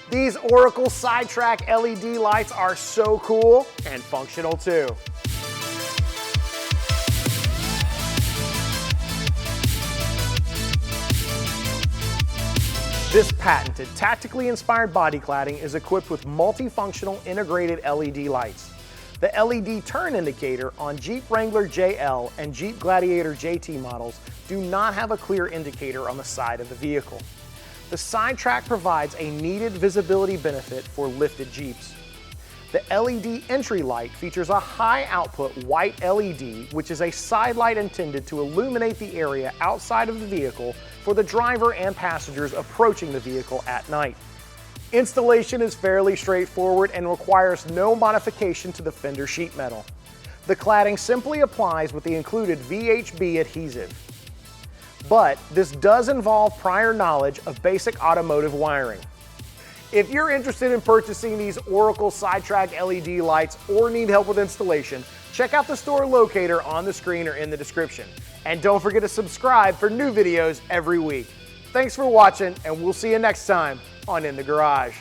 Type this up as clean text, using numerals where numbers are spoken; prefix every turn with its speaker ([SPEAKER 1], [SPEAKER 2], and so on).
[SPEAKER 1] These Oracle Sidetrack LED lights are so cool and functional too. This patented, tactically inspired body cladding is equipped with multifunctional integrated LED lights. The LED turn indicator on Jeep Wrangler JL and Jeep Gladiator JT models do not have a clear indicator on the side of the vehicle. The Sidetrack provides a needed visibility benefit for lifted Jeeps. The LED entry light features a high output white LED, which is a side light intended to illuminate the area outside of the vehicle for the driver and passengers approaching the vehicle at night. Installation is fairly straightforward and requires no modification to the fender sheet metal. The cladding simply applies with the included VHB adhesive. But this does involve prior knowledge of basic automotive wiring. If you're interested in purchasing these Oracle Sidetrack LED lights or need help with installation, check out the store locator on the screen or in the description. And don't forget to subscribe for new videos every week. Thanks for watching, and we'll see you next time on In the Garage.